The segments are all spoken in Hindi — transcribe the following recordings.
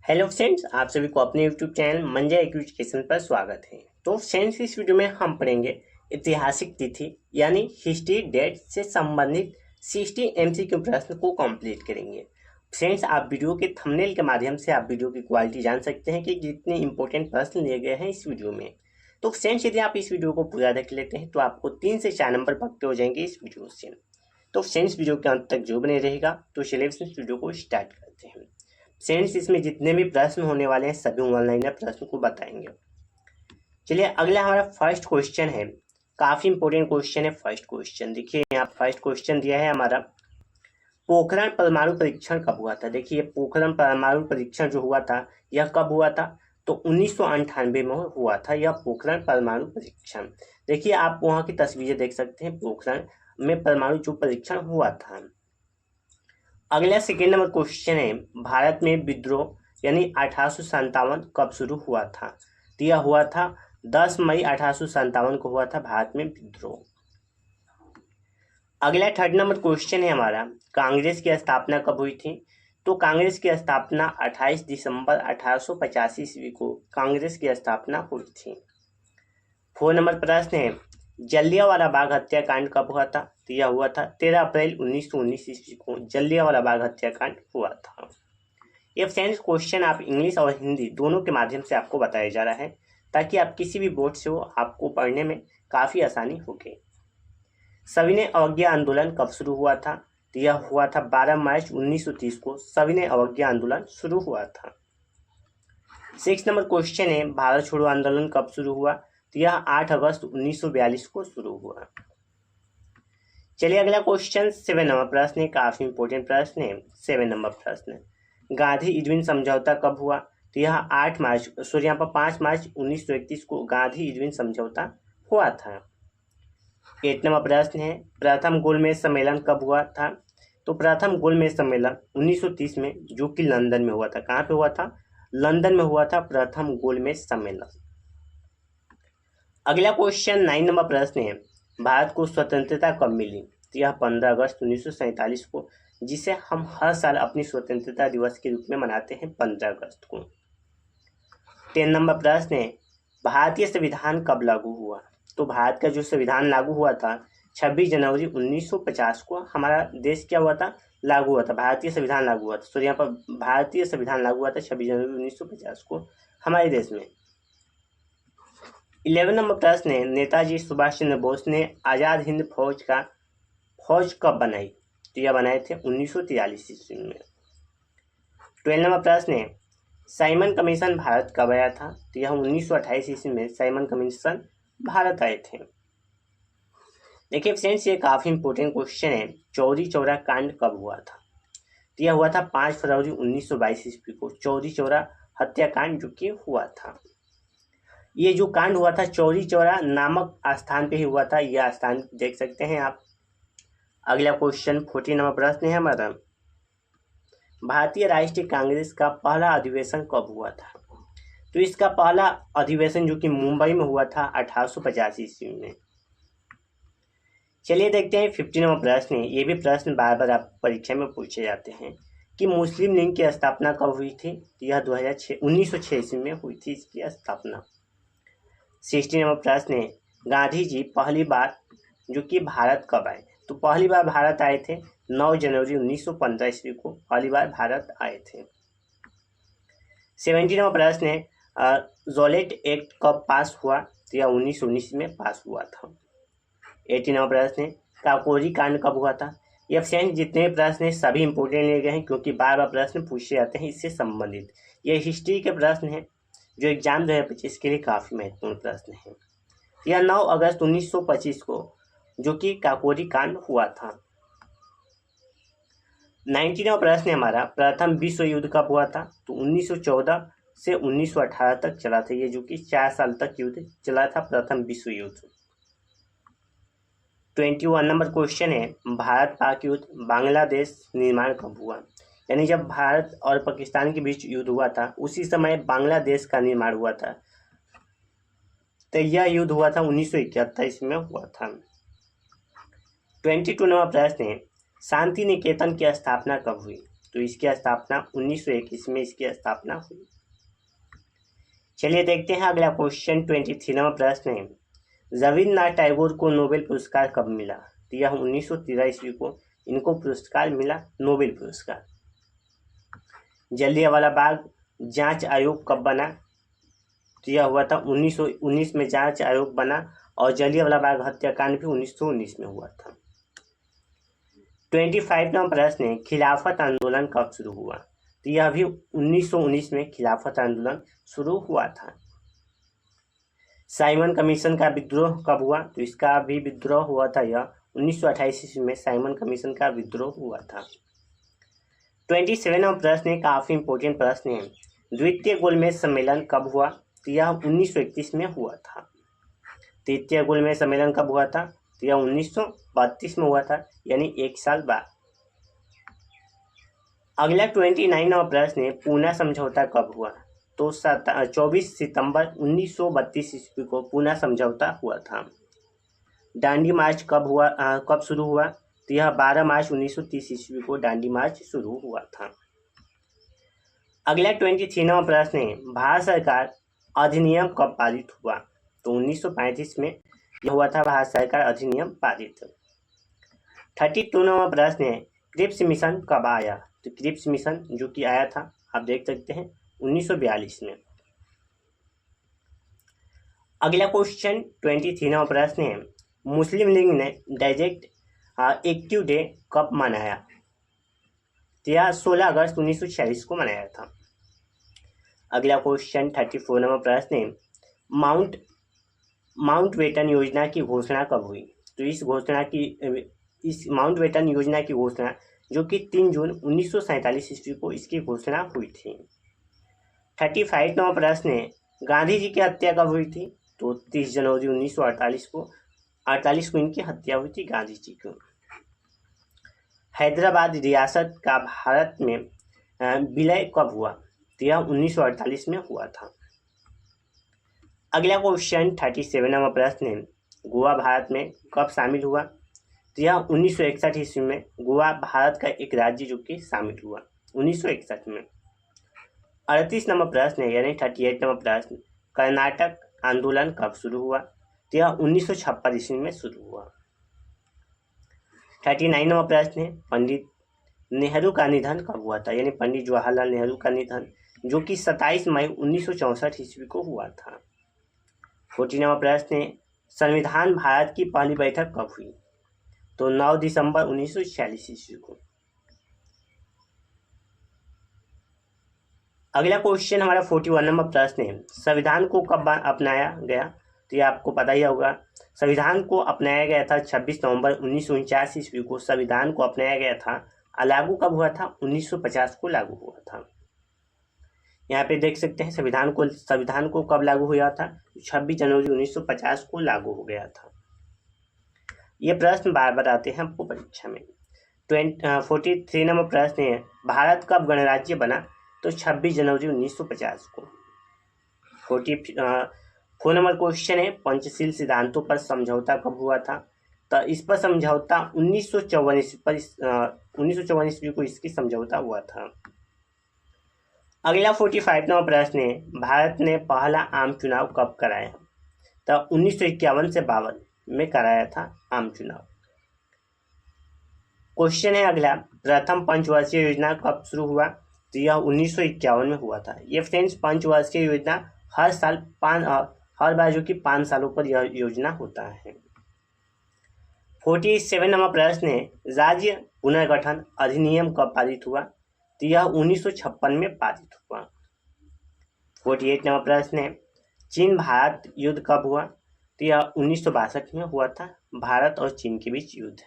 हेलो फ्रेंड्स, आप सभी को अपने यूट्यूब चैनल मंजा एजुकेशन पर स्वागत है। तो फ्रेंड्स, इस वीडियो में हम पढ़ेंगे ऐतिहासिक तिथि यानी हिस्ट्री डेट से संबंधित 60 एमसीक्यू प्रश्न को कंप्लीट करेंगे। फ्रेंड्स, आप वीडियो के थंबनेल के माध्यम से आप वीडियो की क्वालिटी जान सकते हैं कि कितने इंपॉर्टेंट प्रश्न लिए गए हैं इस वीडियो में। तो फ्रेंड्स, यदि आप इस वीडियो को पूरा देख लेते हैं तो आपको 3 से 4 नंबर पक्के हो जाएंगे इस वीडियो से। तो फ्रेंड्स, वीडियो के अंत तक जो बने रहेगा। तो चलिए फ्रेंड्स, वीडियो को स्टार्ट करते हैं। फ्रेंड्स, इसमें जितने भी प्रश्न होने वाले हैं सभी ऑनलाइन प्रश्न को बताएंगे। चलिए, अगला हमारा फर्स्ट क्वेश्चन है। काफी इंपॉर्टेंट क्वेश्चन है फर्स्ट क्वेश्चन। देखिए, यहाँ फर्स्ट क्वेश्चन दिया है हमारा, पोखरण परमाणु परीक्षण कब हुआ था। देखिए, पोखरण परमाणु परीक्षण जो हुआ था यह कब हुआ था, तो 1998 में हुआ था यह पोखरण परमाणु परीक्षण। देखिए, आप वहाँ की तस्वीरें देख सकते हैं, पोखरण में परमाणु जो परीक्षण हुआ था। अगला सेकेंड नंबर क्वेश्चन है, भारत में विद्रोह यानी 1857 कब शुरू हुआ था। तो यह हुआ था 10 मई 1857 को हुआ था भारत में विद्रोह। अगला थर्ड नंबर क्वेश्चन है हमारा, कांग्रेस की स्थापना कब हुई थी। तो कांग्रेस की स्थापना 28 दिसंबर 1885 ईस्वी को कांग्रेस की स्थापना हुई थी। 4 नंबर प्रश्न है, जलियांवाला बाग हत्याकांड कब हुआ था। तो यह हुआ था 13 अप्रैल 1919 ईस्वी को जलियांवाला बाग हत्याकांड हुआ था। ये फ्रेंड्स क्वेश्चन आप इंग्लिश और हिंदी दोनों के माध्यम से आपको बताया जा रहा है, ताकि आप किसी भी बोर्ड से हो आपको पढ़ने में काफ़ी आसानी होगी। सविनय अवज्ञा आंदोलन कब शुरू हुआ था। तो यह हुआ था 12 मार्च 1930 को सविनय अवज्ञा आंदोलन शुरू हुआ था। 6 नंबर क्वेश्चन है, भारत छोड़ो आंदोलन कब शुरू हुआ। तो यह 8 अगस्त 1942 को शुरू हुआ। चलिए, अगला क्वेश्चन 7 नंबर प्रश्न है, काफी इंपोर्टेंट प्रश्न है। 7 नंबर प्रश्न, गांधी इरविन समझौता कब हुआ। तो यह 5 मार्च 1931 को गांधी इरविन समझौता हुआ था। 8 नंबर प्रश्न है, प्रथम गोलमेज सम्मेलन कब हुआ था। तो प्रथम गोलमेज सम्मेलन 1930 में जो कि लंदन में हुआ था। कहाँ पे हुआ था, लंदन में हुआ था प्रथम गोलमेज सम्मेलन। अगला क्वेश्चन 9 नंबर प्रश्न है, भारत को स्वतंत्रता कब मिली। तो यह 15 अगस्त 1947 को, जिसे हम हर साल अपनी स्वतंत्रता दिवस के रूप में मनाते हैं 15 अगस्त को। 10 नंबर प्रश्न है, भारतीय संविधान कब लागू हुआ। तो भारत का जो संविधान लागू हुआ था 26 जनवरी 1950 को हमारा देश क्या हुआ था, लागू हुआ था। भारतीय संविधान लागू हुआ था, तो यहाँ पर भारतीय संविधान लागू हुआ था 26 जनवरी 1950 को हमारे देश में। 11 नंबर प्रश्न है, नेताजी सुभाष चंद्र बोस ने आज़ाद हिंद फौज कब बनाई। तो यह बनाए थे 1943 ईस्वी में। 12 नंबर प्रश्न है, साइमन कमीशन भारत कब आया था। तो यह 1928 ईस्वी में साइमन कमीशन भारत आए थे। देखिए फ्रेंड्स, ये काफी इंपोर्टेंट क्वेश्चन है, चौरी चौरा कांड कब हुआ था। तो यह हुआ था 5 फरवरी 1922 ईस्वी को चौरी चौरा हत्याकांड जो कि हुआ था। ये जो कांड हुआ था चौरी चौरा नामक स्थान पे ही हुआ था, यह स्थान देख सकते हैं आप। अगला क्वेश्चन 14 नंबर प्रश्न है हमारा, भारतीय राष्ट्रीय कांग्रेस का पहला अधिवेशन कब हुआ था। तो इसका पहला अधिवेशन जो कि मुंबई में हुआ था 1885 ईस्वी में। चलिए देखते हैं 15 नंबर प्रश्न है, ये भी प्रश्न बार बार आप परीक्षा में पूछे जाते हैं कि मुस्लिम लीग की स्थापना कब हुई थी। तो यह 1906 ईस्वी में हुई थी इसकी स्थापना। 16 नंबर प्रश्न है, गांधी जी पहली बार जो कि भारत कब आए। तो पहली बार भारत आए थे 9 जनवरी 1915 ईस्वी को पहली बार भारत आए थे। 17 नंबर प्रश्न है, जोलेट एक्ट कब पास हुआ। तो यह 1919 में पास हुआ था। 18 नंबर प्रश्न है, काकोरी कांड कब हुआ था। यह फ्रेंड्स जितने प्रश्न हैं सभी इंपोर्टेंट लिए गए हैं, क्योंकि बार बार प्रश्न पूछे जाते हैं इससे संबंधित। ये हिस्ट्री के प्रश्न हैं जो एग्जाम 2025 के लिए काफी महत्वपूर्ण प्रश्न है। यह 9 अगस्त 1925 को जो कि काकोरी कांड हुआ था। 19वां प्रश्न है हमारा, प्रथम विश्व युद्ध कब हुआ था। तो 1914 से 1918 तक चला था, ये जो कि 4 साल तक युद्ध चला था प्रथम विश्व युद्ध। 21 नंबर क्वेश्चन है, भारत पाक युद्ध बांग्लादेश निर्माण कब हुआ। यानी जब भारत और पाकिस्तान के बीच युद्ध हुआ था उसी समय बांग्लादेश का निर्माण हुआ था। तो यह युद्ध हुआ था 1971 में हुआ था। 22 नंबर प्रश्न है, शांति निकेतन की स्थापना कब हुई। तो इसकी स्थापना 1921 में इसकी स्थापना हुई। चलिए देखते हैं अगला क्वेश्चन। 23 नंबर प्रश्न है, रविन्द्रनाथ टैगोर को नोबेल पुरस्कार कब मिला? तो यह 1913 ईस्वी को इनको पुरस्कार मिला, नोबेल पुरस्कार। जलियांवाला बाग जांच आयोग कब बना? तो यह हुआ था 1919 में जांच आयोग बना, और जलियांवाला बाग हत्याकांड भी 1919 में हुआ था। 25 नंबर प्रश्न है, खिलाफत आंदोलन कब शुरू हुआ? तो यह भी 1919 में खिलाफत आंदोलन शुरू हुआ था। साइमन कमीशन का विद्रोह कब हुआ? तो इसका भी विद्रोह हुआ था, यह 1928 ईस्वी में साइमन कमीशन का विद्रोह हुआ था। 27 नंबर प्रश्न है, काफी इंपोर्टेंट प्रश्न है, द्वितीय गोलमेज सम्मेलन कब हुआ? तो यह 1931 में हुआ था। तृतीय गोलमेज सम्मेलन कब हुआ था? तो यह 1932 में हुआ था, यानी 1 साल बाद। अगला 29 नंबर प्रश्न है, पूना समझौता कब हुआ? तो 24 सितंबर 1932 ईस्वी को पूना समझौता हुआ था। दांडी मार्च कब शुरू हुआ? तो यह 12 मार्च 1930 ईस्वी को दांडी मार्च शुरू हुआ था। अगला 23 नंबर प्रश्न है, भारत सरकार अधिनियम कब पारित हुआ? तो 1935 में यह हुआ था भारत सरकार अधिनियम पारित। 32 नंबर प्रश्न है, क्रिप्स मिशन कब आया? तो क्रिप्स मिशन जो कि आया था, आप देख सकते हैं 1942 में। अगला क्वेश्चन 23 नंबर प्रश्न है, मुस्लिम लीग ने डायरेक्ट एक्टिव डे कब मनाया? तो यह 16 अगस्त 1946 को मनाया था। अगला क्वेश्चन 34 नंबर प्रश्न है, माउंटबेटन योजना की घोषणा कब हुई? तो इस माउंटबेटन योजना की घोषणा जो कि 3 जून 1947 ईस्वी को इसकी घोषणा हुई थी। 35 नंबर प्रश्न है, गांधी जी की हत्या कब हुई थी? तो 30 जनवरी 1948 को इनकी हत्या हुई थी गांधी जी को। हैदराबाद रियासत का भारत में विलय कब हुआ? तो यह 1948 में हुआ था। अगला क्वेश्चन 37 नंबर प्रश्न है, गोवा भारत में कब शामिल हुआ? तो यह 1961 ईस्वी में गोवा भारत का एक राज्य जो कि शामिल हुआ 1961 में। 38 नंबर प्रश्न है, यानी 38 नंबर प्रश्न, कर्नाटक आंदोलन कब शुरू हुआ? तो यह 1956 ईस्वी में शुरू हुआ। 39 नंबर प्रश्न है, पंडित नेहरू का निधन कब हुआ था? यानी पंडित जवाहरलाल नेहरू का निधन जो कि 27 मई 1964 ईस्वी को हुआ था। 40 नंबर प्रश्न है, संविधान भारत की पहली बैठक कब हुई? तो 9 दिसंबर 1946 ईस्वी को। अगला क्वेश्चन हमारा 41 नंबर प्रश्न है, संविधान को कब अपनाया गया? तो ये आपको पता ही होगा, संविधान को अपनाया गया था 26 नवंबर 1949 ईस्वी को संविधान को अपनाया गया था। लागू कब हुआ था? 1950 को लागू हुआ था। यहाँ पे देख सकते हैं संविधान को कब लागू हुआ था? 26 जनवरी 1950 को लागू हो गया था। ये प्रश्न बार बार आते हैं आपको परीक्षा में। 43 नंबर प्रश्न है, भारत कब गणराज्य बना? तो 26 जनवरी 1950 को। 44 नंबर क्वेश्चन है, पंचशील सिद्धांतों पर समझौता कब हुआ था? तो इस पर समझौता 1954 ईस्वी को इसकी समझौता हुआ था। अगला 45 नंबर प्रश्न है, भारत ने पहला आम चुनाव कब कराया? तो 1951 से 52 में कराया था आम चुनाव। क्वेश्चन है अगला, प्रथम पंचवर्षीय योजना कब शुरू हुआ? तो यह 1951 में हुआ था। ये फ्रेंड्स पंचवर्षीय योजना हर बार जो कि 5 सालों पर यह योजना होता है। 47 नंबर प्रश्न है, राज्य पुनर्गठन अधिनियम कब पारित हुआ? तो यह 1956 में पारित हुआ। 48 नंबर प्रश्न है, चीन भारत युद्ध कब हुआ? तो यह 1962 में हुआ था, भारत और चीन के बीच युद्ध।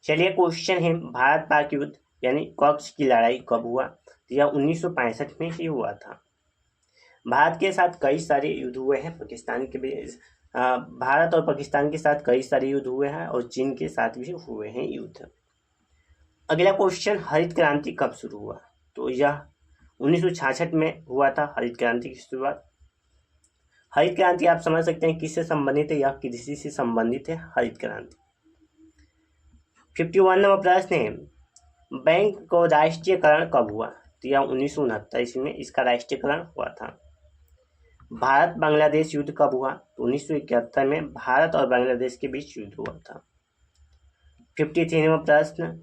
चलिए क्वेश्चन है, भारत पाक युद्ध यानी कच्छ की लड़ाई कब हुआ? तो यह 1965 में ही हुआ था। भारत के साथ कई सारे युद्ध हुए हैं, भारत और पाकिस्तान के साथ कई सारे युद्ध हुए हैं और चीन के साथ भी हुए हैं युद्ध। अगला क्वेश्चन, हरित क्रांति कब शुरू हुआ? तो यह 1966 में हुआ था हरित क्रांति की शुरुआत। हरित क्रांति आप समझ सकते हैं किससे संबंधित है, यह कृषि से संबंधित है हरित क्रांति। 51 नंबर प्रश्न है, बैंक को राष्ट्रीयकरण कब हुआ? तो यह 1969 में इसका राष्ट्रीयकरण हुआ था। भारत बांग्लादेश युद्ध कब हुआ? तो 1971 में भारत और बांग्लादेश के बीच युद्ध हुआ था। 53वां प्रश्न,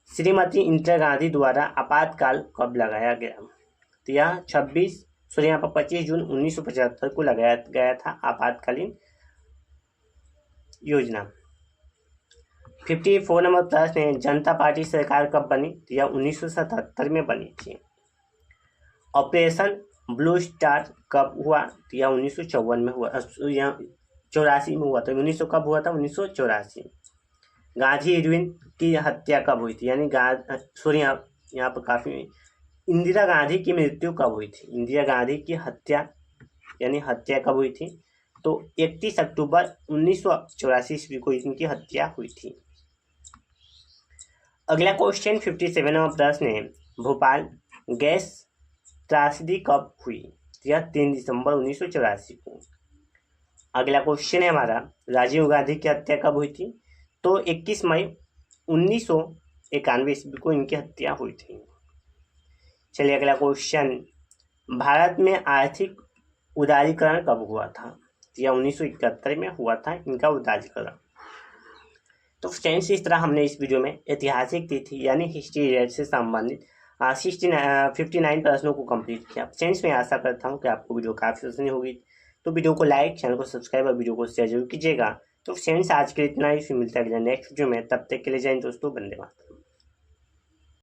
श्रीमती इंदिरा गांधी द्वारा आपातकाल कब लगाया गया? तो यह 25 जून 1975 को लगाया गया था आपातकालीन योजना। 54 नंबर प्रश्न है, जनता पार्टी सरकार कब बनी? तो यह 1977 में बनी थी। ऑपरेशन ब्लू स्टार कब हुआ? तो यह 1954 में हुआ, यह 84 में हुआ था। 1900 कब हुआ था? 1984। गांधी इरविन की हत्या कब हुई थी? यानी यहाँ पर काफ़ी, इंदिरा गांधी की मृत्यु कब हुई थी? इंदिरा गांधी की हत्या यानी हत्या कब हुई थी? तो 31 अक्टूबर 1984 ईस्वी को इनकी हत्या हुई थी। अगला क्वेश्चन 57वां प्रश्न है, भोपाल गैस त्रासदी कब हुई? यह 3 दिसंबर 1984 को। अगला क्वेश्चन है हमारा, राजीव गांधी की हत्या कब हुई थी? तो 21 मई 1991 ईस्वी को इनकी हत्या हुई थी। चलिए अगला क्वेश्चन, भारत में आर्थिक उदारीकरण कब हुआ था? यह 1971 में हुआ था इनका उदारीकरण। तो फ्रेंड्स, इस तरह हमने इस वीडियो में ऐतिहासिक तिथि यानी हिस्ट्री डेट से संबंधित 59 प्रश्नों को कंप्लीट किया। फ्रेंड्स, मैं आशा करता हूं कि आपको वीडियो काफ़ी पसंद होगी। तो वीडियो को लाइक, चैनल को सब्सक्राइब और वीडियो को शेयर जरूर कीजिएगा। तो फ्रेंड्स, आज के लिए इतना ही, फिर मिलता है नेक्स्ट वीडियो में। तब तक के लिए जय हिंद दोस्तों, वंदे मातरम।